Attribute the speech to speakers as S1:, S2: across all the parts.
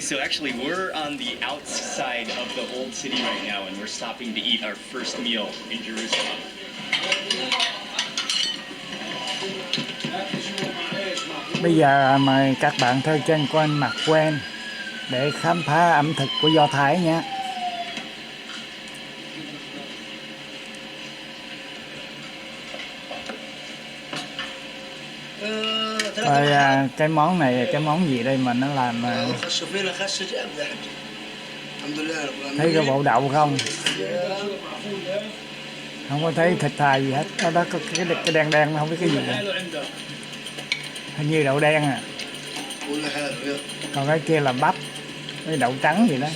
S1: so actually we're on the outside of the old city right now, and we're stopping to eat our first meal in Jerusalem.
S2: Bây giờ mời các bạn theo chân của anh Mặc Quen để khám phá ẩm thực của Do Thái nhé. Rồi cái món này cái món gì đây mà nó làm thấy cái bộ đậu không? Không có thấy thịt thà gì hết. Đó có cái đen đen không biết cái gì vậy. Hình như đậu đen à. Còn cái kia là bắp với đậu trắng gì đó.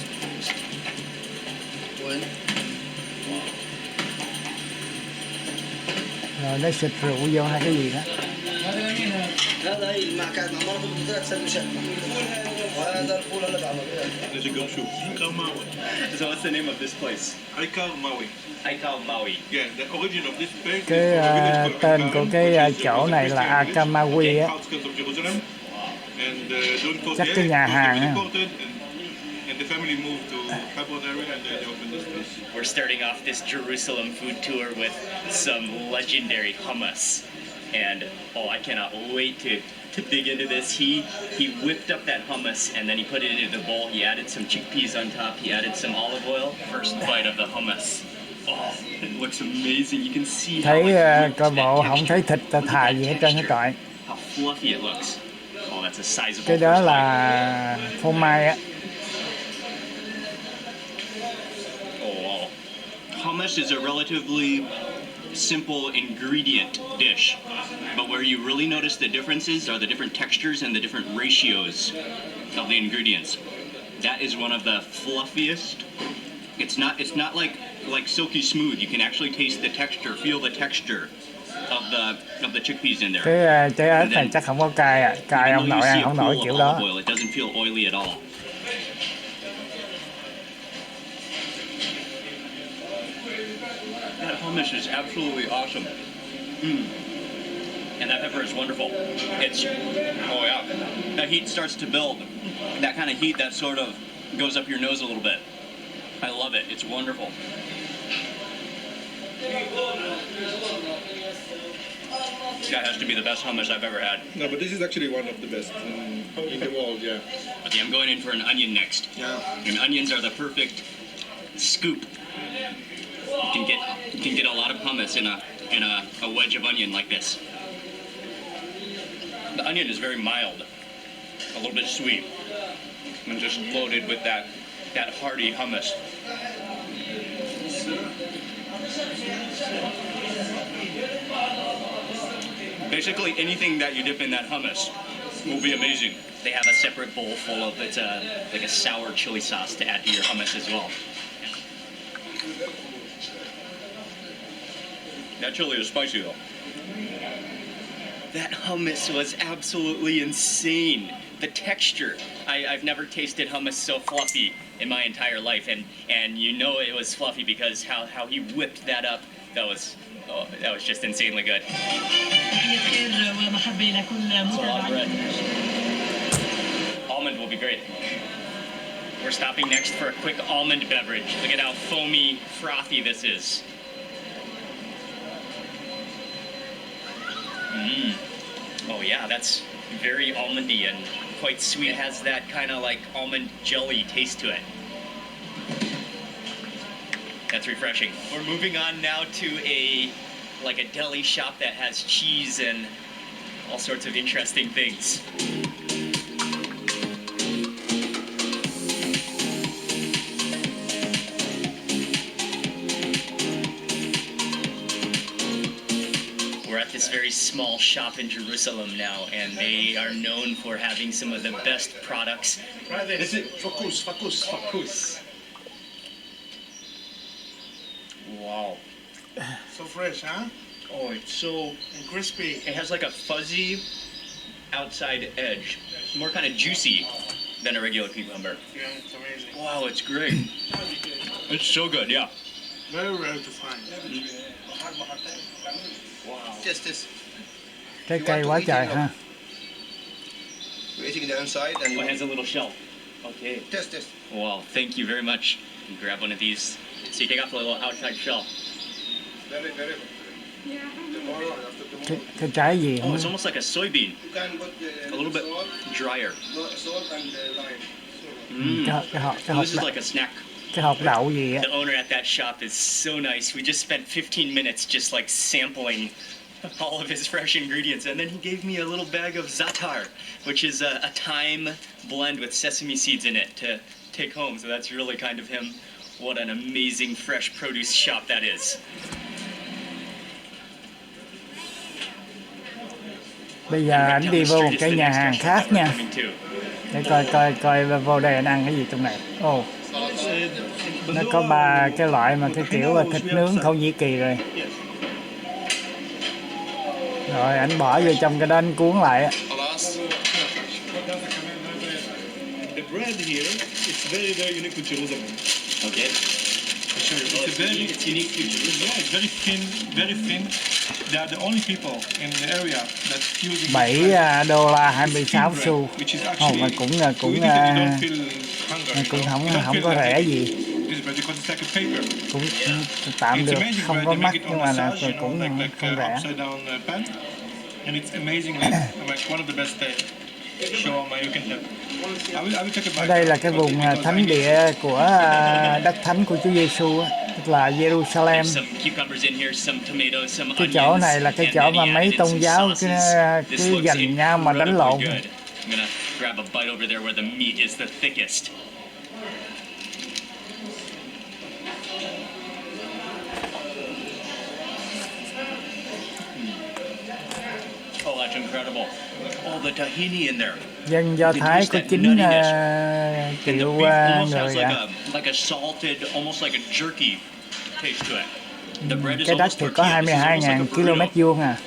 S2: Rồi nó xịt rượu vô hay cái gì đó.
S3: هذا هي المعكات مع مرته بثلاث سندويشات وهذا الفول هلا بعمله.
S1: So what's the name of this place?
S4: Aikal Maui.
S1: Aikal Maui.
S4: Yeah, the origin of this place.
S2: Cái tên của cái chỗ này là Akamawi á. Chắc cái nhà hàng á.
S4: And the family moved to Kabul area and they opened this place.
S1: We're starting off this Jerusalem food tour with some legendary hummus. And I cannot wait to dig into this. He whipped up that hummus and then he put it into the bowl. He added some chickpeas on top. He added some olive oil. First bite of the hummus. Oh, it looks amazing. You can see
S2: thấy coi bộ
S1: how
S2: không thấy thịt thà gì hết trơn hết trọi.
S1: How fluffy it looks. Oh, that's a sizable.
S2: Cái đó là phô mai á.
S1: Oh, hummus is a relatively simple ingredient dish, but where you really notice the differences are the different textures and the different ratios of the ingredients. That is one of the fluffiest. It's not like silky smooth. You can actually taste the texture, feel the texture of the chickpeas in there.
S2: Cái trái ớt này chắc không có cay à, cay ông nội ăn không nổi kiểu đó.
S1: It doesn't feel oily at all. That hummus is absolutely awesome. And that pepper is wonderful. Oh yeah. That heat starts to build. That kind of heat that sort of goes up your nose a little bit. I love it. It's wonderful. That has to be the best hummus I've ever had.
S4: No, but this is actually one of the best in the world, yeah.
S1: Okay, I'm going in for an onion next.
S4: Yeah.
S1: And onions are the perfect scoop. You can get a lot of hummus in a wedge of onion like this. The onion is very mild, a little bit sweet, and just loaded with that hearty hummus. Basically, anything that you dip in that hummus will be amazing. They have a separate bowl full of like a sour chili sauce to add to your hummus as well. That chili is spicy though. That hummus was absolutely insane. The texture. I've never tasted hummus so fluffy in my entire life, and you know it was fluffy because how he whipped that up. That was just insanely good. It's a lot of bread. Almond will be great. We're stopping next for a quick almond beverage. Look at how foamy, frothy this is. Oh yeah, that's very almondy and quite sweet. It has that kind of like almond jelly taste to it. That's refreshing. We're moving on now to a deli shop that has cheese and all sorts of interesting things. This very small shop in Jerusalem now, and they are known for having some of the best products. This is focus. Wow.
S4: So fresh, huh?
S1: Oh, it's so
S4: And crispy.
S1: It has like a fuzzy outside edge, more kind of juicy than a regular cucumber.
S4: Yeah, it's amazing.
S1: Wow, it's great. It's so good, yeah.
S4: Very rare to find.
S1: Wow.
S3: Just this.
S2: Trái cây quá trời ha.
S3: We're eating the inside and
S1: Oh, it has a little shell. Okay.
S3: Test, test.
S1: Wow, thank you very much. You grab one of these. So you take off the little outside shell.
S3: Very, very. Tomorrow, after tomorrow.
S2: Cái trái gì
S1: Oh,
S2: không
S1: it's almost like a soybean.
S3: You can put
S1: A little bit
S3: salt,
S1: drier.
S3: salt and lime.
S2: cái hộp
S1: This is like a snack.
S2: cái hộp đậu gì á.
S1: The owner at that shop is so nice. We just spent 15 minutes just like sampling all of his fresh ingredients, and then he gave me a little bag of za'atar, which is a thyme blend with sesame seeds in it to take home. So that's really kind of him. What an amazing fresh produce shop that is.
S2: Bây giờ anh đi vô một cái nhà hàng khác nha, để coi vô đây anh ăn cái gì trong này. Ồ, nó có 3 cái loại mà cái kiểu thịt nướng Thổ Nhĩ Kỳ rồi. Rồi anh bỏ vô trong cái đó anh cuốn lại á.
S4: The bread here, it's very, very unique to Jerusalem.
S1: Okay.
S4: It's unique to Jerusalem. Yeah, it's very thin. They are the only people in the area that's using
S2: $7 26 xu. Ồ, mà cũng không có rẻ gì. Cũng tạm được, không có mắc nhưng mà là cũng không rẻ. Ở đây là cái vùng thánh địa của đất thánh của Chúa Giêsu, tức là Jerusalem. Cái chỗ này là cái chỗ mà mấy tôn giáo cứ giành nhau mà đánh lộn.
S1: Oh, that's incredible. Oh, the tahini in there.
S2: Dân Do Thái có 9 triệu người ạ.
S1: Like a salted, almost like a jerky taste to it.
S2: Cái đất thì có 22.000 km vuông à.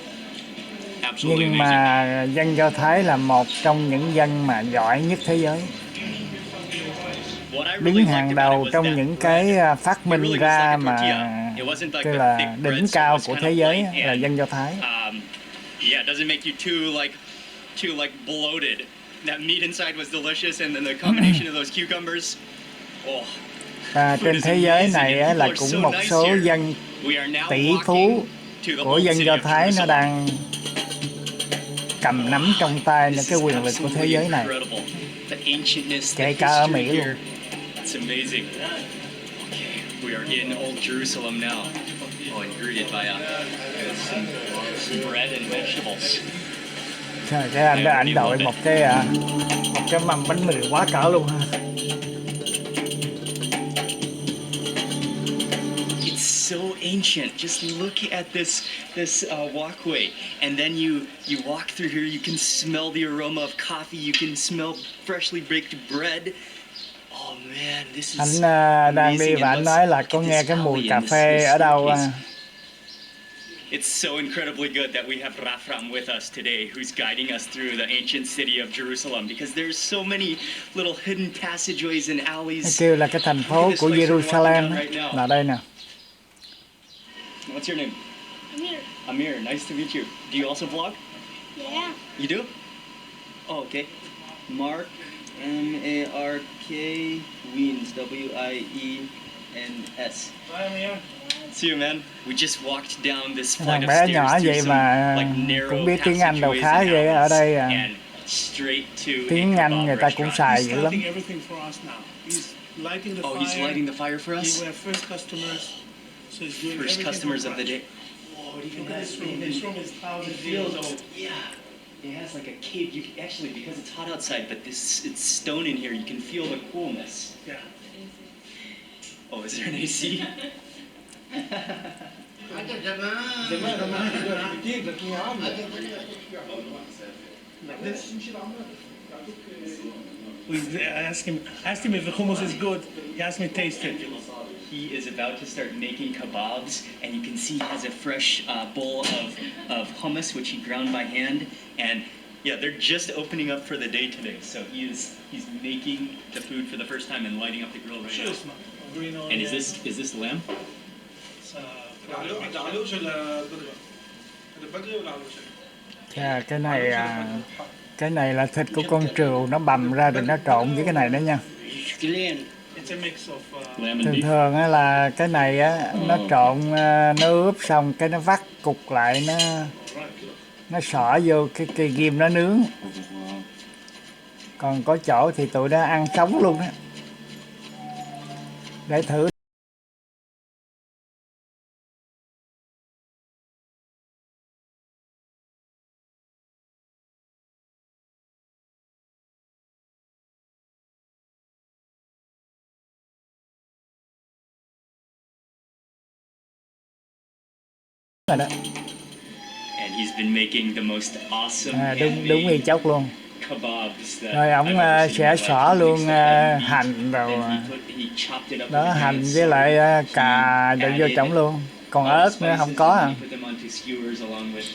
S2: Nhưng mà dân Do Thái là một trong những dân mà giỏi nhất thế giới. Đứng hàng đầu trong những cái phát minh ra mà tức là đỉnh cao của thế giới là dân Do Thái.
S1: Yeah, it doesn't make you too bloated. That meat inside was delicious, and then the combination of those cucumbers. Oh.
S2: Và trên thế giới này là cũng một số dân tỷ phú của dân Do Thái nó đang cầm nắm trong tay những cái quyền lực của thế giới này, kể cả ở Mỹ luôn.
S1: It's amazing. Okay, we are in Old Jerusalem now. Oh, and greeted by some bread and vegetables.
S2: Cái anh đội một cái mâm bánh mì quá cỡ luôn ha.
S1: It's so ancient. Just look at this walkway, and then you walk through here. You can smell the aroma of coffee. You can smell freshly baked bread. Oh man, this is
S2: anh đang đi và anh nói là có nghe cái mùi cà phê ở đâu.
S1: It's so incredibly good that we have Rafram with us today, who's guiding us through the ancient city of Jerusalem, because there's so many little hidden passageways and alleys.
S2: Kêu là cái thành phố của Jerusalem là đây nè.
S1: What's your name?
S5: Amir.
S1: Amir, nice to meet you. Do you also vlog?
S5: Yeah.
S1: You do? Oh, okay. Mark, M-A-R-K, Wiens, W-I-E-N-S.
S3: Hi, Amir.
S1: See you, man. We just walked down this flight
S2: Thằng
S1: of
S2: bé
S1: stairs
S2: nhỏ
S1: through
S2: vậy
S1: some
S2: mà
S1: like narrow
S2: cũng biết tiếng Anh đâu
S1: passageways
S2: khá
S1: and
S2: ghê ở đây
S1: alleys,
S2: à.
S1: and straight to
S2: Tiếng
S1: a
S2: Anh
S1: kebab
S2: người ta cũng
S1: restaurant.
S2: xài dữ lắm.
S6: Everything for us now. He's lighting the
S1: Oh,
S6: fire.
S1: he's lighting the fire for us?
S6: We were first customers, so he's doing
S1: First
S6: everything
S1: customers
S6: from
S1: of the day.
S6: scratch. Look at this room. This room is 1,000 years old.
S1: Yeah. It has like a cave. You can, actually, because it's hot outside, but it's stone in here, you can feel the coolness.
S6: Yeah.
S1: Oh, is there an AC?
S6: Like this. Please ask him if the hummus is good. He asked me to taste it.
S1: He is about to start making kebabs, and you can see he has a fresh bowl of hummus, which he ground by hand. And yeah, they're just opening up for the day today, so he's making the food for the first time and lighting up the grill right now. And is this lamb?
S2: Cái này Cái này là thịt của con trừu, nó bằm ra rồi nó trộn với cái này đó nha.
S3: Glen.
S6: It's a mix of
S2: Thường thường á là cái này á nó trộn, nó ướp xong cái nó vắt cục lại, nó xỏ vô cái cây ghim nó nướng. Còn có chỗ thì tụi nó ăn sống luôn á. Để thử. Rồi đó.
S1: And he's been making the most awesome
S2: Đúng y chốc luôn.
S1: kebabs that
S2: Rồi ổng
S1: I've ever seen
S2: sẽ
S1: in my life.
S2: xỏ
S1: He
S2: luôn
S1: makes that meat,
S2: hành rồi
S1: then he chopped it up
S2: đó,
S1: with a
S2: hành
S1: giant
S2: với lại
S1: sword.
S2: cà
S1: He
S2: đổ vô trỏng luôn. Còn ớt nữa không có à.
S1: He put them onto skewers along with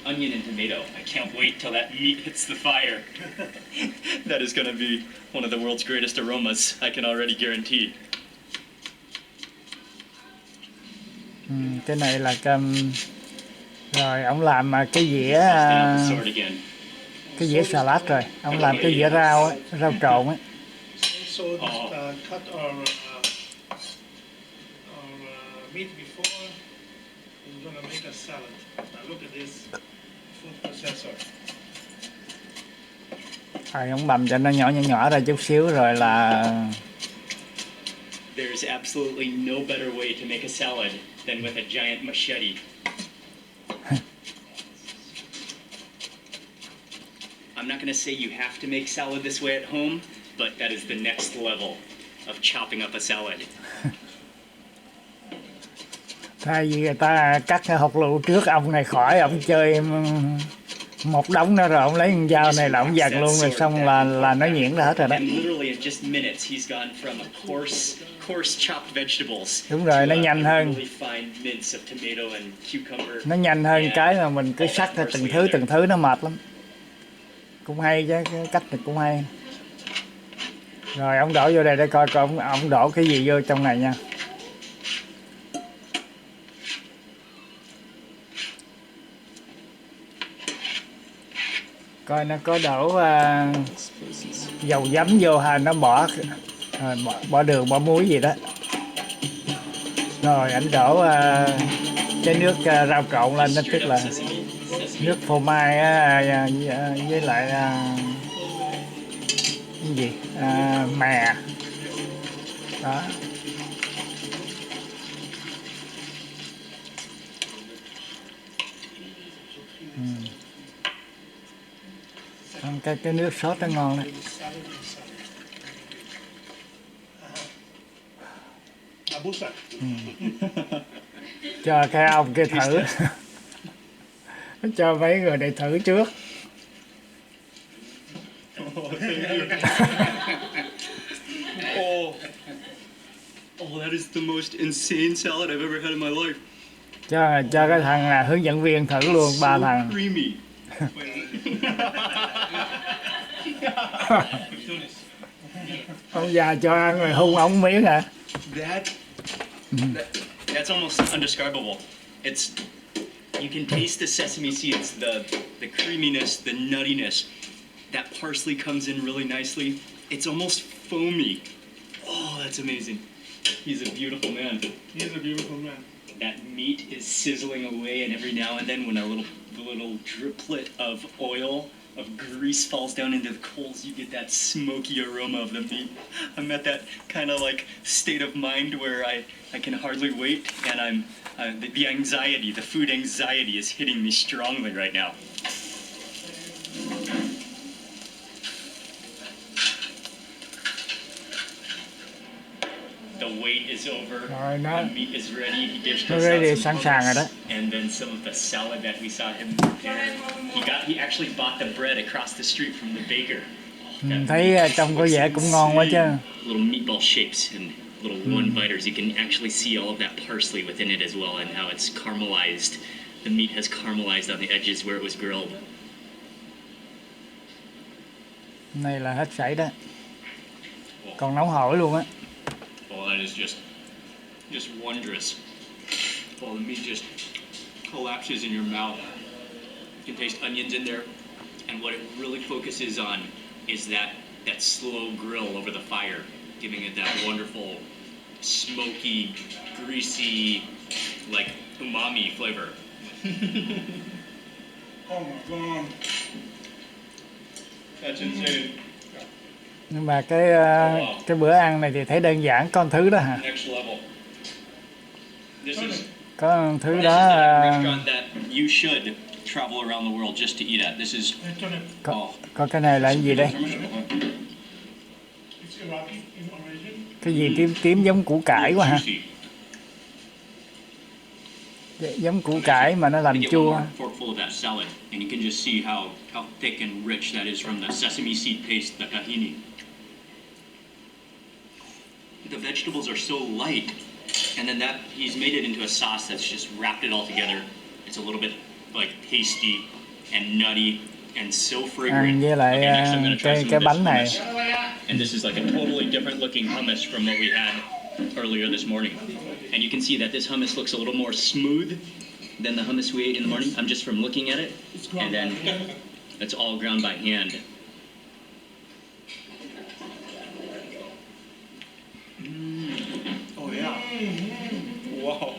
S1: onion and tomato. I can't wait till that meat hits the fire. That is going to be one of the world's greatest aromas. I can already guarantee.
S2: Cái này là rồi ông làm cái dĩa salad rồi. Ông làm cái dĩa rau á, rau trộn á.
S6: so cut our meat before. We're gonna make a salad. Now look at this food processor.
S2: Rồi ông bằm cho nó nhỏ ra chút xíu rồi là.
S1: There's absolutely no better way to make a salad than with a giant machete. I'm not going to say you have to make salad this way at home, but that is the next level of chopping up a salad.
S2: Thay vì người ta cắt cái hột lựu trước, ông này khỏi, ông chơi một đống nữa rồi ông lấy con dao này là ông dằn luôn rồi xong là nó nhuyễn ra hết rồi đó. Đúng rồi, nó nhanh hơn. Nó nhanh hơn cái mà mình cứ sắc ra từng thứ nó mệt lắm. Cũng hay chứ, cái cách này cũng hay. Rồi ông đổ vô đây để coi ông đổ cái gì vô trong này nha. Coi nó có đổ dầu giấm vô hay nó bỏ đường bỏ muối gì đó. Rồi anh đổ cái nước rau trộn lên, nó tức là nước phô mai với lại cái gì mè đó. Cái nước sốt nó ngon đấy. Cho cái ông kia thử. Cho mấy người này thử trước.
S1: That is the most insane salad I've ever had in my life.
S2: Cho cái thằng là hướng dẫn viên thử luôn, 3 thằng. Ông già cho ăn rồi hung ống miếng hả?
S1: That's almost undescribable. You can taste the sesame seeds, the creaminess, the nuttiness. That parsley comes in really nicely. It's almost foamy. Oh, that's amazing. He's a beautiful man.
S6: He is a beautiful man.
S1: That meat is sizzling away, and every now and then when a little driplet of oil, of grease falls down into the coals, you get that smoky aroma of the meat. I'm at that kind of like state of mind where I can hardly wait, and I'm the anxiety, the food anxiety is hitting me strongly right now. The wait is over.
S2: Rồi
S1: the meat is ready. He dished
S2: nó
S1: us
S2: ready,
S1: out
S2: sẵn
S1: some
S2: sàng rồi đó.
S1: lettuce, and then some of the salad that we saw him prepare. He actually bought the bread across the street from the baker.
S2: Thấy trông có vẻ cũng ngon quá chứ.
S1: Little meatball shapes and little one biters. You can actually see all of that parsley within it as well, and how it's caramelized. The meat has caramelized on the edges where it was grilled.
S2: Này là hết sảy đó. Còn nóng hổi luôn á.
S1: Oh, that is just wondrous. Oh, the meat just collapses in your mouth. You can taste onions in there, And what it really focuses on is that slow grill over the fire, giving it that wonderful, smoky, greasy, like umami flavor.
S6: Oh my god. That's insane.
S2: Nhưng mà cái bữa ăn này thì thấy đơn giản, con thứ đó hả?
S1: Next level. This is
S2: Có thứ
S1: this
S2: đó
S1: is a restaurant that you should travel around the world just to eat at. This is
S2: có cái này là cái gì đây?
S6: It's Iraqi in origin.
S2: Cái gì tím tím giống củ cải quá hả? Giống củ cải mà nó làm chua.
S1: Forkful of that salad, and you can just see how thick and rich that is from the sesame seed paste, the tahini. The vegetables are so light, and then he's made it into a sauce that's just wrapped it all together. It's a little bit like pasty and nutty and so fragrant.
S2: Với lại cái bánh này.
S1: And this is like a totally different looking hummus from what we had earlier this morning. And you can see that this hummus looks a little more smooth than the hummus we ate in the morning. I'm just from looking at it. And then it's all ground by hand.
S6: Oh yeah. Wow.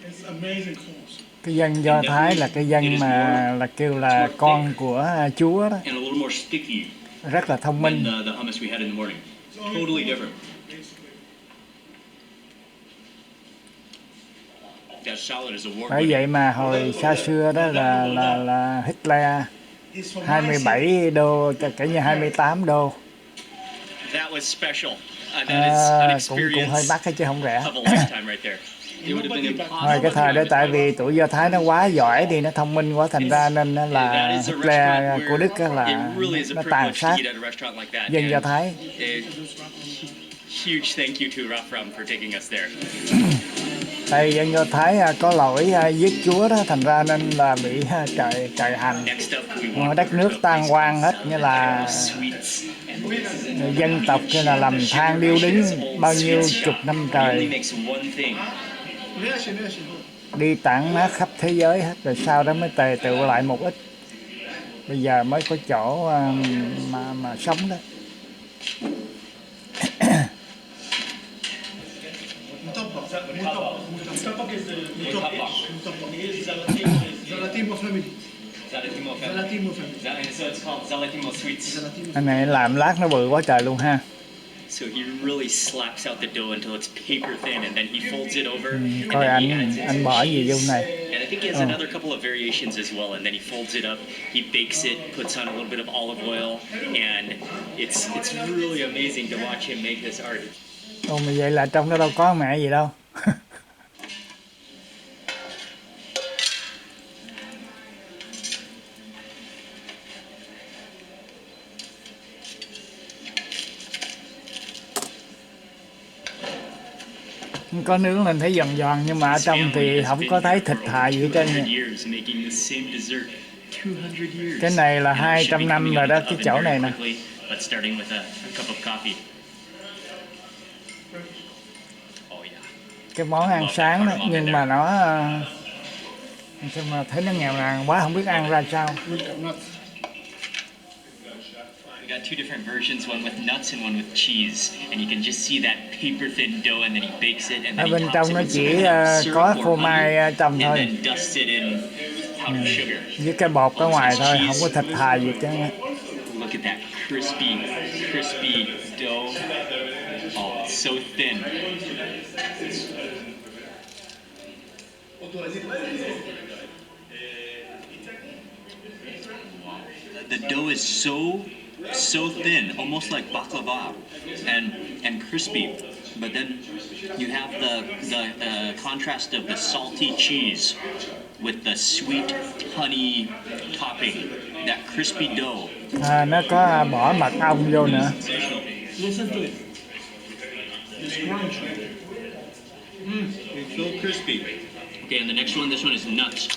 S6: It's amazing course.
S2: Cái dân Do Thái là cái dân mà là kêu là con của Chúa đó.
S1: And a little more sticky
S2: Rất là thông minh.
S1: than the hummus we had in the morning. Totally different. That salad is award-winning.
S2: Bởi vậy mà hồi xa xưa đó là Hitler 27 đô, cả như 28 đô.
S1: That was special. That is an
S2: Cũng hơi mắc chứ không rẻ.
S1: of a lifetime right there. It would have been impossible.
S2: Hồi cái thời đó tại vì tụi Do Thái nó quá giỏi thì nó thông minh quá, thành ra nên là
S1: That is a
S2: Hitler
S1: restaurant
S2: của Đức
S1: where
S2: là
S1: it really is a
S2: nó tàn
S1: privilege to
S2: sát
S1: eat at a restaurant like that.
S2: dân Do
S1: And
S2: Thái.
S1: huge thank you to Rafram for taking us there.
S2: Tại dân Do Thái có lỗi giết Chúa đó, thành ra nên là bị trời hành.
S1: Next up, we want
S2: Đất nước tan hoang hết, như là
S1: sweets and
S2: dân tộc kia là làm than điêu đứng bao nhiêu chục năm
S1: He
S2: trời,
S1: only makes one thing.
S2: đi tản mát khắp thế giới hết, rồi sau đó mới tề tựu lại một ít, bây giờ mới có chỗ mà sống đó.
S6: Mutabbaq is the Mutabbaq is Zalatimo family. Zalatimo family.
S1: So it's called Zalatimo sweets.
S2: Anh này làm lát nó bự quá trời luôn ha.
S1: So he really slaps out the dough until it's paper thin, and then he folds it over. And
S2: Coi
S1: then he adds
S2: anh bỏ gì vô này.
S1: And I think he has another couple of variations as well. And then he folds it up, he bakes it, puts on a little bit of olive oil, and it's really amazing to watch him make this art.
S2: Ồ, mà vậy là trong đó đâu có mẹ gì đâu. Có nướng lên thấy giòn giòn, nhưng mà ở trong thì không có thấy thịt thà gì hết trơn. Cái này là 200 năm rồi đó, cái chỗ này nè. Cái món ăn sáng đó, nhưng mà nó mà thấy nó nghèo nàn quá, không biết ăn ra sao.
S1: We got two different versions, one with nuts and one with cheese, and you can just see that paper thin dough, and then he bakes it, and then
S2: Ở bên
S1: he
S2: trong
S1: pops
S2: nó
S1: it
S2: chỉ
S1: with some syrup
S2: có
S1: or
S2: phô
S1: honey,
S2: mai trong
S1: and
S2: thôi,
S1: then dust it in powdered sugar.
S2: với cái bột ở ngoài thôi, không có thịt thà gì chứ.
S1: Look at that crispy dough. Oh, it's so thin. The dough is so thin, almost like baklava, and crispy. But then you have the contrast of the salty cheese with the sweet honey topping, that crispy dough.
S2: Nó có bỏ mật ong vô nữa.
S6: Listen to it. It's crunchy.
S1: It's so crispy. Okay, and the next one, this one is nuts.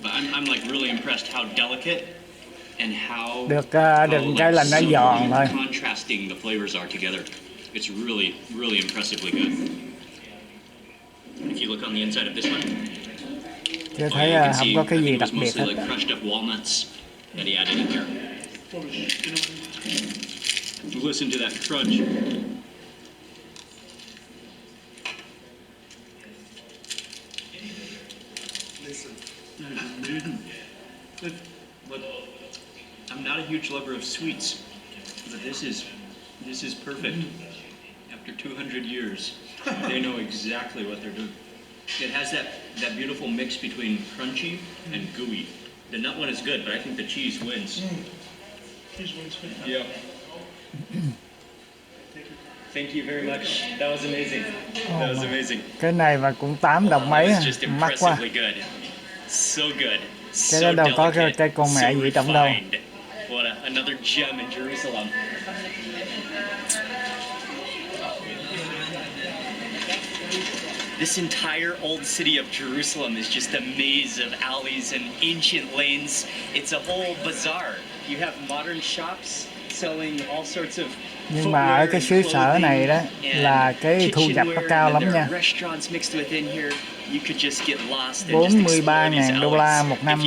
S1: But I'm like really impressed how delicate and how
S2: Được cái là nó giòn thôi.
S1: contrasting the flavors are together. It's really impressively good. If you look on the inside of this one,
S2: Chưa
S1: you
S2: thấy
S1: can
S2: không
S1: see
S2: có cái
S1: I
S2: gì
S1: think it
S2: đặc
S1: was
S2: biệt
S1: mostly
S2: hết.
S1: like crushed up walnuts And he added it there. Listen to that crunch. Look, I'm not a huge lover of sweets, but this is perfect. After 200 years, they know exactly what they're doing. It has that beautiful mix between crunchy and gooey. The nut one is good, but I think the cheese wins.
S6: Cheese wins.
S1: Yeah. Thank you very much. That was amazing. That was amazing.
S2: Cái này mà cũng 8 đồng mấy,
S1: That was just
S2: mắc quá.
S1: impressively good. So good.
S2: Cái đó đâu có cái con mẹ
S1: so
S2: gì trong đâu.
S1: refined. What another gem in Jerusalem. This entire old city of Jerusalem is just a maze of alleys and ancient lanes. It's a whole bazaar. You have modern shops selling all sorts of.
S2: Nhưng mà ở cái xứ sở này đó là cái thu nhập nó cao lắm nha. 43.000 đô la một năm.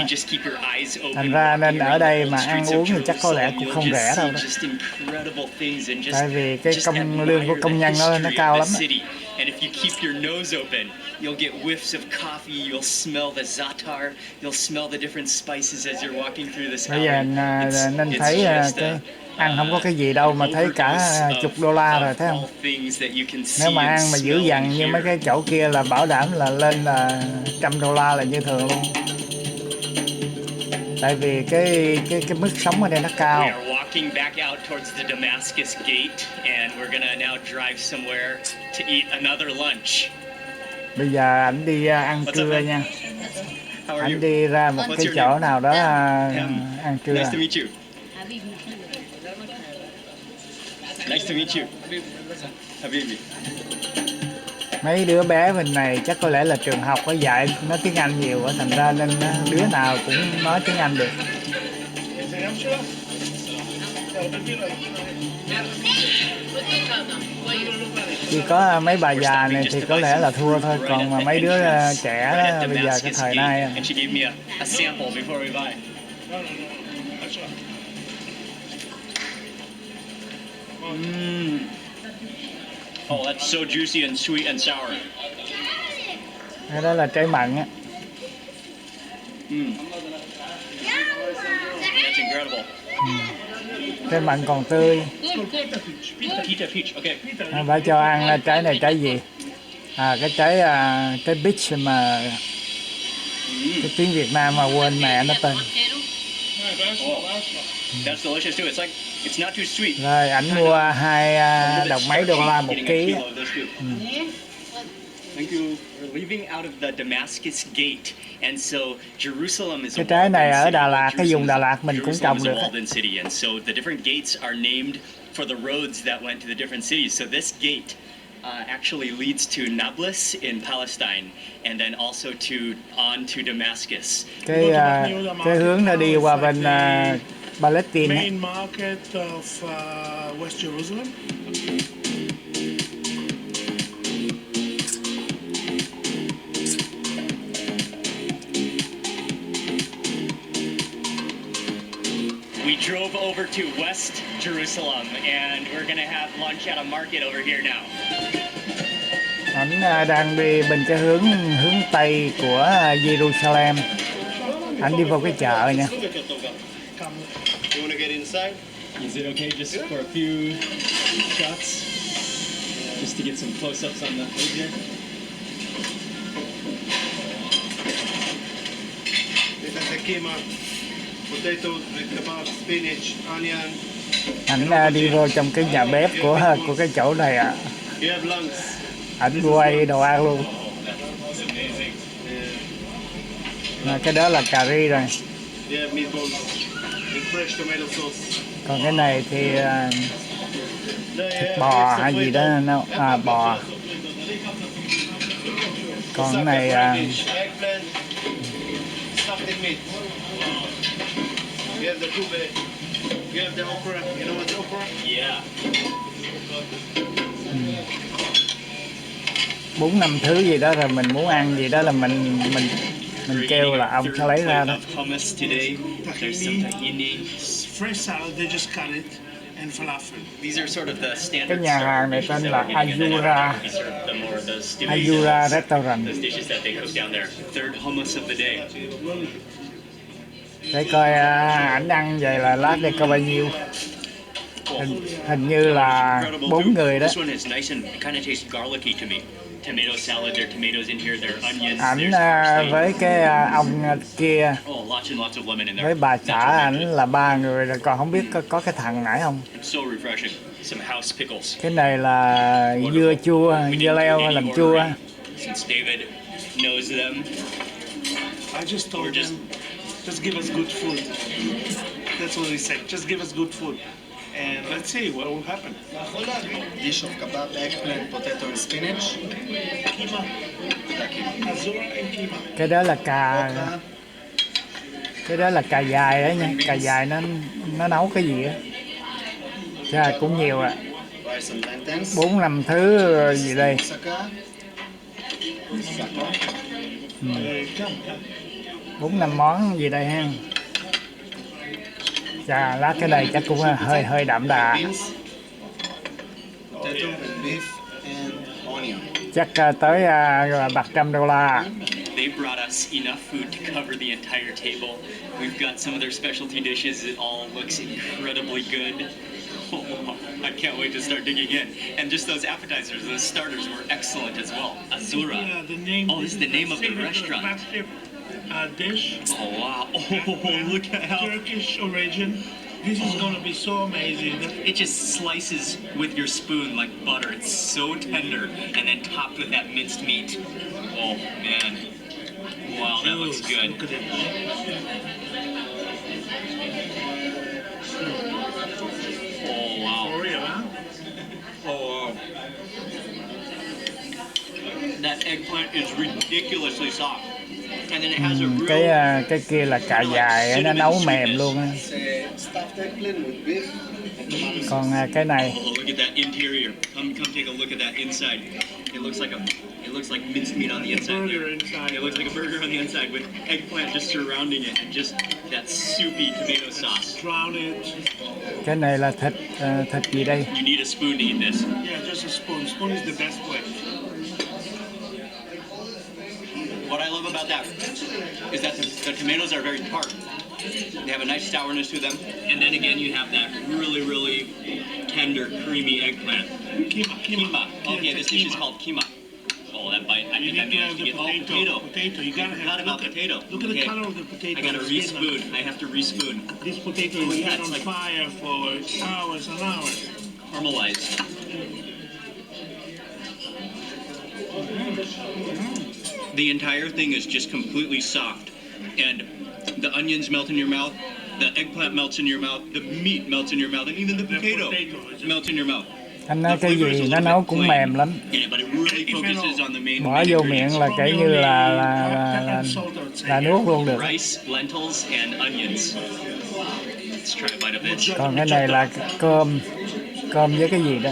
S2: Thành ra nên ở đây mà ăn uống thì chắc có lẽ cũng không rẻ đâu đó. Tại vì cái công lương của công nhân nó cao lắm đó.
S1: And if you keep your nose open, you'll get whiffs of coffee, you'll smell the za'atar, you'll smell the different spices as you're walking through this
S2: alley. Bây giờ nên thấy cái ăn không có cái gì đâu mà thấy cả chục đô la rồi, thấy không? Nếu mà ăn mà dữ dằn như mấy cái chỗ kia là bảo đảm là lên là $100 là như thường luôn. Tại vì cái mức sống ở đây nó cao.
S1: Walking back out towards the Damascus gate, and we're gonna now drive somewhere to eat another lunch.
S2: Bây giờ anh đi ăn trưa nha. Anh đi ra một cái chỗ nào đó ăn trưa.
S1: Nice to meet you. Nice to meet you. Habibi.
S2: Mấy đứa bé bên này chắc có lẽ là trường học có dạy nó tiếng Anh nhiều á, thành ra nên đứa nào cũng nói tiếng Anh được. Chỉ có mấy bà già này thì có lẽ là thua thôi, còn mà mấy đứa trẻ đó, bây giờ cái thời nay
S1: Oh, that's so juicy and sweet and sour.
S2: cái đó là trái mận á.
S1: That's incredible.
S2: Trái mận còn tươi.
S1: Peach, okay.
S2: Bà cho ăn trái này trái gì? Cái trái peach mà cái tiếng Việt Nam mà quên mẹ nó tên.
S1: That's delicious too. It's not too sweet.
S2: Rồi ảnh mua 2 đồng mấy đô la một ký.
S1: Thank you. We're leaving out of the Damascus gate, and so Jerusalem is.
S2: Cái trái này ở Đà Lạt, cái vùng Đà Lạt mình cũng trồng được.
S1: And so the different gates are named for the roads that went to the different cities. So this gate actually leads to Nablus in Palestine, and then also on to Damascus.
S2: Cái hướng nó đi qua bên Palestine.
S6: Main market of West Jerusalem.
S1: We drove over to West Jerusalem, and we're gonna have lunch at a market over here now.
S2: Ảnh đang đi bên cái hướng Tây của Jerusalem. Ảnh đi vào cái chợ nha.
S1: You want to get inside? Is it okay just for a few shots? Just to get some close-ups on the food here?
S3: This is the keema, potatoes with kebab, spinach, onion.
S2: Ảnh đi vô trong cái nhà bếp của cái chỗ này ạ.
S3: You have lungs.
S2: Ảnh quay đồ ăn luôn. Cái đó là cà ri rồi.
S3: You have meatballs with fresh tomato sauce.
S2: Còn cái này thì thịt bò hay gì đó, bò. Còn cái này
S3: eggplant, stuffed in meat. You have the kube. You have the okra. You know what's okra?
S1: Yeah.
S2: 4-5 thứ gì đó, rồi mình muốn ăn gì đó là mình mình kêu là ông sẽ lấy ra đó.
S1: Hummus today. There's some tahini.
S6: Fresh salad, they just cut it, and falafel.
S1: These are sort of the
S2: Cái
S1: standard
S2: nhà hàng này tên là Ayura Restaurant.
S1: those dishes that they cook down there. Third hummus of the day.
S2: Để coi ảnh ăn vậy là lát đây có bao nhiêu. Hình như là 4 người đó.
S1: This one is nice and it kind of tastes garlicky to me. Tomato salad, there are tomatoes in here, there are onions.
S2: Ảnh với cái ông kia
S1: Lots and lots of lemon in there.
S2: với bà xã ảnh là 3 người rồi, còn không biết có cái thằng nãy không.
S1: So refreshing. Some house pickles.
S2: Cái này là dưa chua, dưa leo làm chua.
S1: Since David knows them.
S6: I just told them, just give us good food. That's what he said. Just give us good food, and let's see what will happen.
S3: Dish of kebab, eggplant, potato and spinach.
S6: Kima, azura and kima.
S2: Cái đó là cà, cái đó là cà dài đấy nha. Cà dài nó nấu cái gì á? Chà, cũng nhiều ạ.
S3: Rice and plantains.
S2: 4-5 thứ gì đây.
S3: Saka.
S2: 4-5 món gì đây ha. Chà, lát cái này chắc cũng hơi đậm đà.
S3: Beans. Potato and beef and onion.
S2: Chắc tới $100.
S1: They brought us enough food to cover the entire table. We've got some of their specialty dishes. It all looks incredibly good. I can't wait to start digging in. And just those appetizers, those starters were excellent as well. Azura.
S6: Yeah, the name.
S1: Oh, this is the name of the restaurant.
S6: Flagship dish.
S1: Oh, wow. Oh, look at how...
S6: Turkish origin. This is gonna be so amazing.
S1: It just slices with your spoon like butter. It's so tender. And then topped with that minced meat. Oh, man. Wow, that looks good.
S6: Look at it.
S1: Oh, wow.
S6: For real, huh?
S1: Oh, wow. That eggplant is ridiculously soft. And then it has a real...
S2: Cái kia là cà dài, nó nấu mềm luôn á.
S3: Stuffed eggplant with beef and tomato sauce.
S2: Còn cái này,
S1: Oh, look at that interior. Come take a look at that inside. It looks like minced meat on the inside.
S6: Burger inside.
S1: It looks like a burger on the inside with eggplant just surrounding it and just that soupy tomato sauce.
S6: Drown it.
S2: cái này là thịt gì đây?
S1: You need a spoon to eat this.
S6: Yeah, just a spoon. Spoon is the best way.
S1: What I love about that is that the tomatoes are very tart. They have a nice sourness to them. And then again, you have that really, really tender, creamy eggplant. Kima. Okay, this dish is called kima. Oh, that bite. I think I managed to get... Oh,
S6: Potato. You gotta
S1: Forgot about potato.
S6: Look at the color of the potato.
S1: I gotta re-spoon. I have to re-spoon.
S6: This potato is set on fire for hours and hours.
S1: Caramelized. The entire thing is just completely soft. And the onions melt in your mouth. The eggplant melts in your mouth. The meat melts in your mouth. And even the potato melts in your mouth.
S2: Anh nói cái gì nó nấu cũng mềm lắm. Bỏ vô miệng là kể như là nuốt luôn được. Còn cái này là cơm với cái gì đó.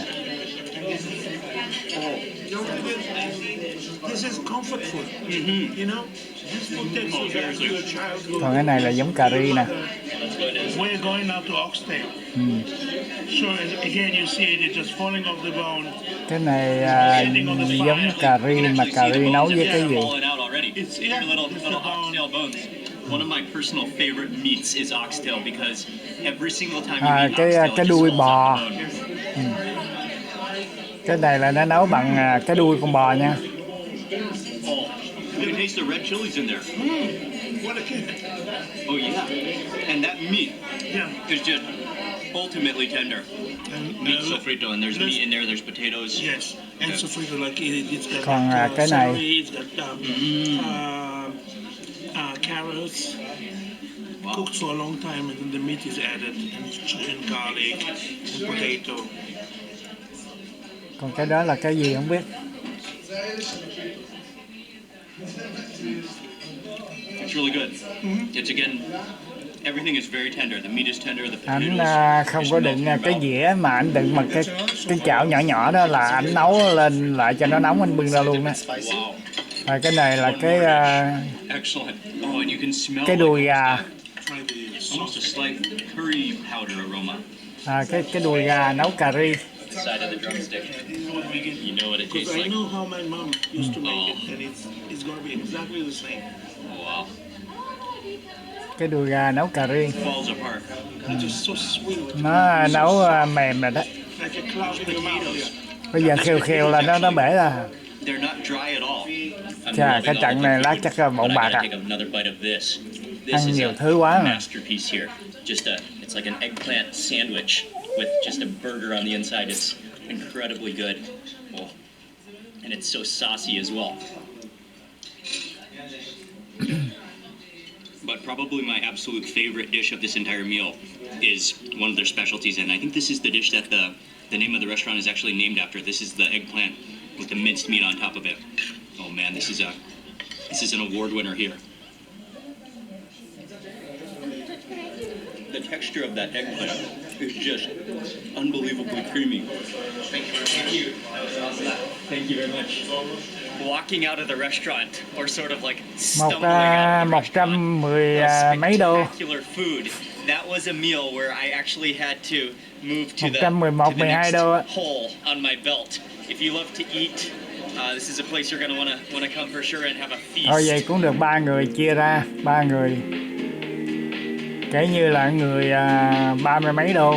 S2: Còn cái này là giống cà ri nè. Cái này giống cà ri mà cà ri nấu với cái gì?
S1: One of my personal favorite meats is oxtail because every single time you eat oxtail,
S2: cái đuôi bò. Cái này là nó nấu bằng cái đuôi con bò nha.
S1: You can taste the red chilies in there.
S6: What a kick.
S1: Oh yeah. And that meat is just ultimately tender. Meat sofrito, and there's meat in there, there's potatoes.
S6: Yes, and sofrito like it's got
S2: còn cái này
S6: celery, it's got carrots.
S1: Wow.
S6: Cooked for a long time, and then the meat is added, and it's chicken, garlic, and potato.
S2: Còn cái đó là cái gì không biết.
S1: It's really good. It's again, everything is very tender. The meat is tender. The
S2: Ảnh
S1: potatoes.
S2: không có đựng cái dĩa mà ảnh đựng bằng cái chảo nhỏ nhỏ đó, là ảnh nấu lên lại cho nó nóng, anh bưng ra luôn đó.
S1: Wow.
S2: Cái này là cái
S1: Excellent. Oh, and you can smell
S2: cái đùi gà.
S1: almost a slight curry powder aroma.
S2: Cái đùi gà nấu cà ri.
S1: The side of the drumstick. You know what it tastes
S6: Because I
S1: like.
S6: know how my mom used to make it, and it's gonna be exactly the same.
S1: Oh, wow.
S2: Cái đùi gà nấu cà ri.
S1: Falls apart.
S6: It's just so sweet.
S2: Nó nấu mềm rồi đó.
S6: Like a cloud in your mouth.
S2: Bây giờ khều khều là nó bể ra.
S1: They're not dry at all.
S2: Chà, cái trận này lát chắc là bộn bạc à. Ăn nhiều thứ quá mà.
S1: Masterpiece here. It's like an eggplant sandwich with just a burger on the inside. It's incredibly good. Oh. And it's so saucy as well. But probably my absolute favorite dish of this entire meal is one of their specialties, and I think this is the dish that the name of the restaurant is actually named after. This is the eggplant with the minced meat on top of it. Oh man, this is an award winner here. The texture of that eggplant is just unbelievably creamy. Thank you. Thank you very much. Walking out of the restaurant, or sort of like stumbling out of the restaurant,
S2: 110 mấy đô.
S1: spectacular food. That was a meal where I actually had to move to the
S2: 111-12 đô á.
S1: hole on my belt. If you love to eat, this is a place you're gonna wanna come for sure and have a feast.
S2: Thôi vậy cũng được 3 người chia ra, 3 người. Kể như là người 30 mấy đô.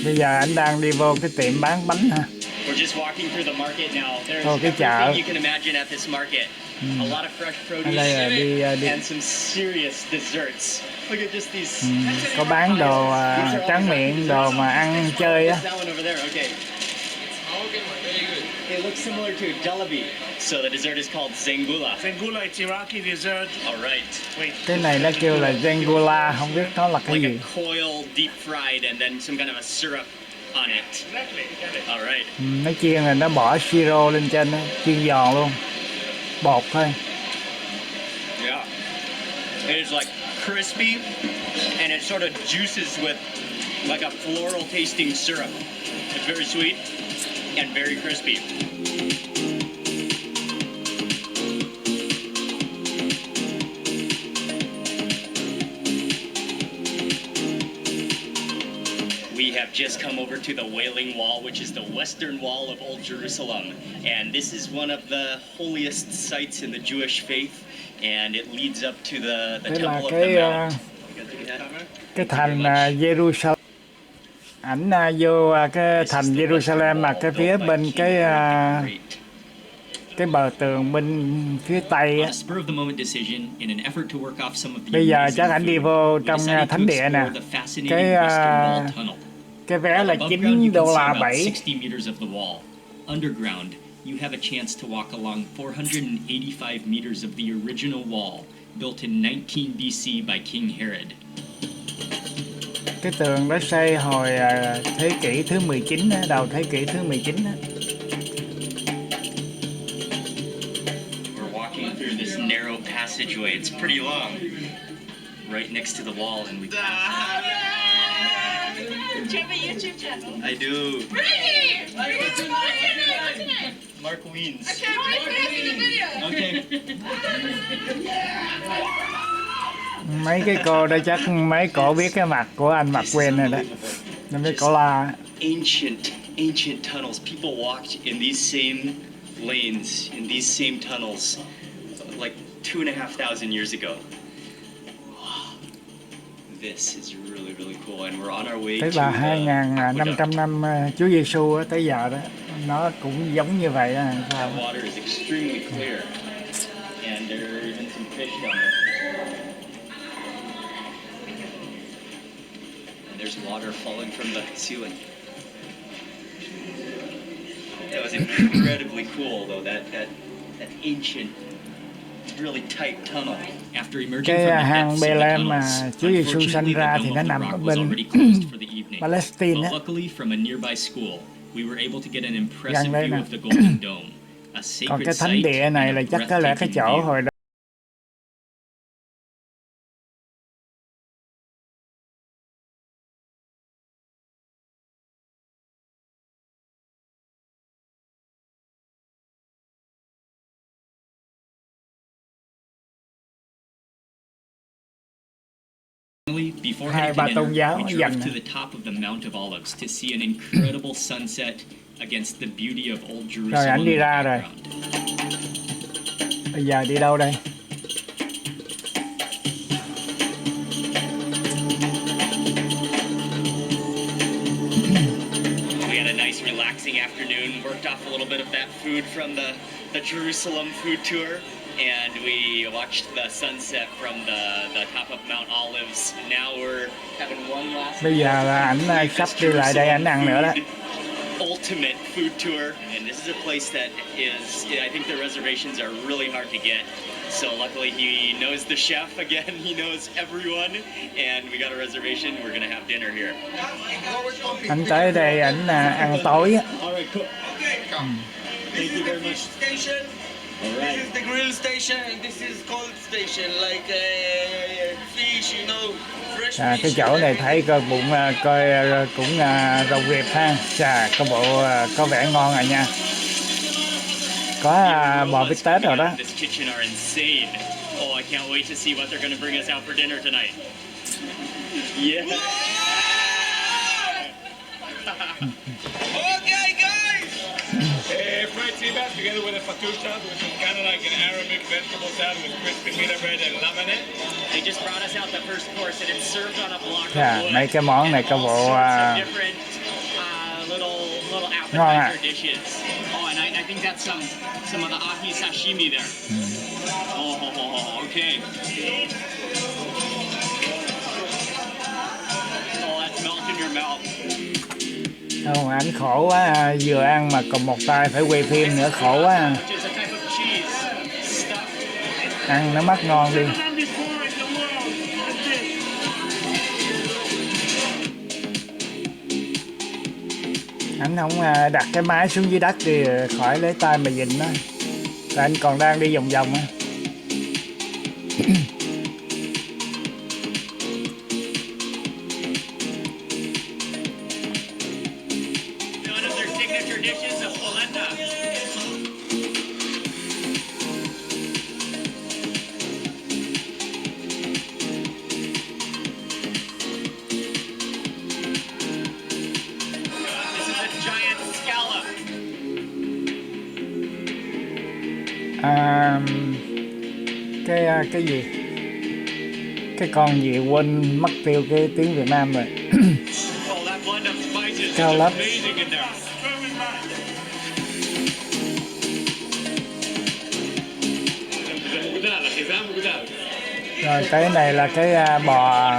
S2: Bây giờ anh đang đi vô cái tiệm bán bánh hả?
S1: We're just walking through the market now.
S2: Cái
S1: There's
S2: chợ.
S1: everything you can imagine at this market. A lot of fresh produce
S2: Đây là đi
S1: and some serious desserts. Look at just these.
S2: có bán đồ tráng miệng, đồ mà ăn chơi á.
S1: That one over there. Okay. It looks similar to jalebi. So the dessert is called zengula.
S6: Zengula, it's Iraqi dessert.
S1: All right.
S6: Wait.
S2: Cái này nó kêu là zengula, không biết nó là cái
S1: Like
S2: gì.
S1: a coil deep fried and then some kind of a syrup on it.
S6: Exactly. Got it.
S1: All right.
S2: Nó chiên là nó bỏ siro lên trên đó, chiên giòn luôn. Bột thôi.
S1: Yeah. It is like crispy and it sort of juices with like a floral tasting syrup. It's very sweet and very crispy. We have just come over to the Wailing Wall, which is the western wall of Old Jerusalem. And this is one of the holiest sites in the Jewish faith. And it leads up to the
S2: Đây là
S1: Temple of the Mount.
S2: cái thành Jerusalem. Ảnh vô cái thành Jerusalem mà cái phía bên cái bờ tường bên phía tây á. Bây giờ chắc ảnh đi vô trong thánh địa nè. Cái vé là $9.7.
S1: Underground, you have a chance to walk along 485 meters of the original wall, built in 19 BC by King Herod.
S2: Cái tường đó xây hồi thế kỷ thứ 19 á, đầu thế kỷ thứ 19 á.
S1: We're walking through this narrow passageway. It's pretty long. Right next to the wall, and we.
S5: Do you have a YouTube channel?
S1: I do.
S5: Really? What's your name?
S1: Mark Weens.
S5: Okay, wait for us in the video.
S1: Okay.
S2: Mấy cái cô đó chắc mấy cổ biết cái mặt của anh mặc quên này đó. Nên mấy cổ la.
S1: Ancient tunnels. People walked in these same lanes, in these same tunnels, like 2,500 years ago. This is really, really cool, and we're on our way
S2: Tức
S1: to
S2: là
S1: the
S2: 2.500 năm Chúa Giêsu tới giờ đó, nó cũng giống như vậy đó.
S1: That water is extremely clear, and there are even some fish down there. And there's water falling from the ceiling. That was incredibly cool, though. That ancient, really tight tunnel.
S2: Cái hang Bethlehem mà Chúa Giêsu sanh ra thì nó nằm ở bên Palestine á, gần đây nè. Còn cái thánh địa này là chắc có lẽ cái chỗ hồi đó
S7: Actually, before
S2: Hai
S7: heading
S2: ba
S7: to
S2: tôn
S7: dinner,
S2: giáo
S7: we
S2: dành
S7: drove to the top of the Mount of Olives to see an incredible sunset against the beauty of Old
S2: Rồi
S7: Jerusalem
S2: ảnh
S7: in
S2: đi
S7: the
S2: ra rồi.
S7: background.
S2: Bây giờ đi đâu đây?
S1: We had a nice relaxing afternoon, worked off a little bit of that food from the Jerusalem food tour, and we watched the sunset from the top of Mount Olives. Now we're having one last
S2: Bây giờ là ảnh sắp đi lại đây ảnh ăn nữa đó.
S1: ultimate food tour, and this is a place that is, I think the reservations are really hard to get. So luckily he knows the chef again, he knows everyone, and we got a reservation. We're gonna have dinner here.
S2: Anh tới đây ảnh ăn tối á.
S1: All right, cool. Thank you very much.
S3: Station.
S1: All right.
S3: This is the grill station, and this is cold station, like fish, you know, fresh fish.
S2: Cái chỗ này thấy coi bụng coi cũng rau Việt ha. Chà, có bộ có vẻ ngon rồi nha. Có bò bít tết rồi đó.
S1: This kitchen are insane. Oh, I can't wait to see what they're going to bring us out for dinner tonight. Yeah.
S3: Okay, guys.
S4: Fried sea bass together with a fatusha, which is kind of like an Arabic vegetable salad with crispy pita bread and lamb in it.
S1: They just brought us out the first course, and it's served on a block of
S2: Chà,
S1: wood.
S2: mấy cái món này có
S1: And all
S2: bộ
S1: sorts of different little
S2: ngon ạ.
S1: appetizer dishes. Oh, and I think that's some of the ahi sashimi there. Okay. Oh, that's melting in your mouth.
S2: Không, ảnh khổ quá, vừa ăn mà còn một tay phải quay phim nữa, khổ quá.
S1: Which is a type of cheese stuffed.
S2: Ăn nó mắc ngon đi. Anh không đặt cái máy xuống dưới đất thì khỏi lấy tay mà dịnh đó. Tại anh còn đang đi vòng vòng á.
S1: One of their signature dishes of polenta. This is a giant scallop.
S2: Cái gì? Cái con gì quên mất tiêu cái tiếng Việt Nam rồi.
S1: Oh, that blend of spices is
S2: Cao lắm.
S1: amazing in there.
S2: Rồi cái này là cái bò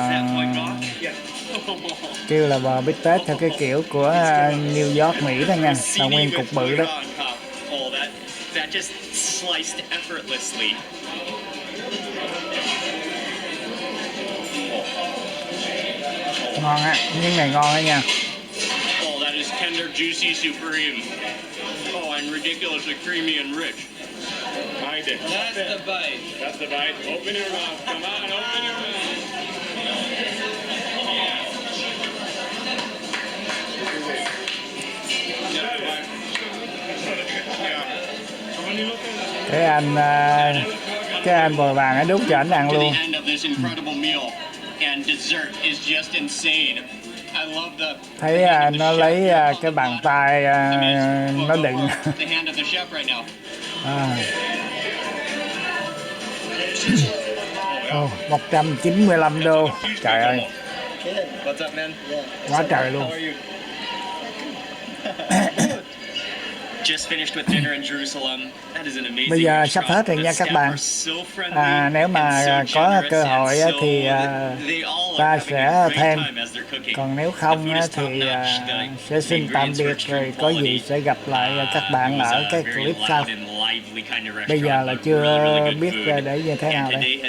S2: kêu là bò bít tết theo cái kiểu của New York, Mỹ đó nha, là nguyên cục bự đó.
S1: Oh, that just sliced effortlessly.
S2: Ngon á, nhưng này ngon á nha.
S1: Oh, that is tender, juicy, supreme. Oh, and ridiculously creamy and rich.
S4: Mind it.
S3: That's the bite.
S4: That's the bite. Open your mouth. Come on, open your mouth.
S2: Cái anh bò vàng nó đút cho ảnh ăn luôn. Thấy nó lấy cái bàn tay nó đựng. 195 đô. Trời ơi. Quá trời luôn. Bây giờ sắp hết rồi nha các bạn. Nếu mà có cơ hội thì ta sẽ thêm. Còn nếu không thì sẽ xin tạm biệt, rồi có gì sẽ gặp lại các bạn ở cái clip sau. Bây giờ là chưa biết để như thế nào đây.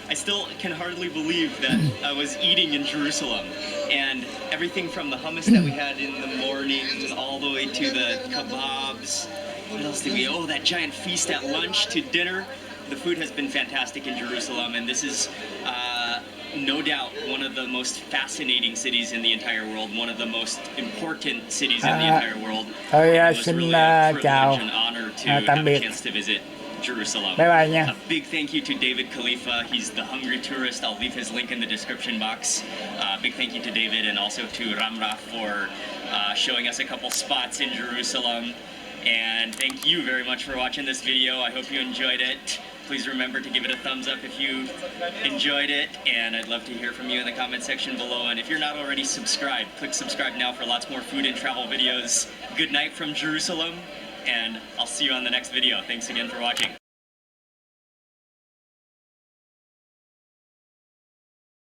S1: I still can hardly believe that I was eating in Jerusalem, and everything from the hummus that we had in the morning all the way to the kebabs. What else did we? Oh, that giant feast at lunch to dinner. The food has been fantastic in Jerusalem, and this is no doubt one of the most fascinating cities in the entire world, one of the most important cities in the entire world.
S2: Thôi xin chào, tạm biệt.
S1: Jerusalem.
S2: Bye bye nha.
S1: A big thank you to David Khalifa. He's the hungry tourist. I'll leave his link in the description box. Big thank you to David and also to Ramra for showing us a couple spots in Jerusalem. And thank you very much for watching this video. I hope you enjoyed it. Please remember to give it a thumbs up if you enjoyed it, and I'd love to hear from you in the comment section below. And if you're not already subscribed, click subscribe now for lots more food and travel videos. Good night from Jerusalem, and I'll see you on the next video. Thanks again for watching.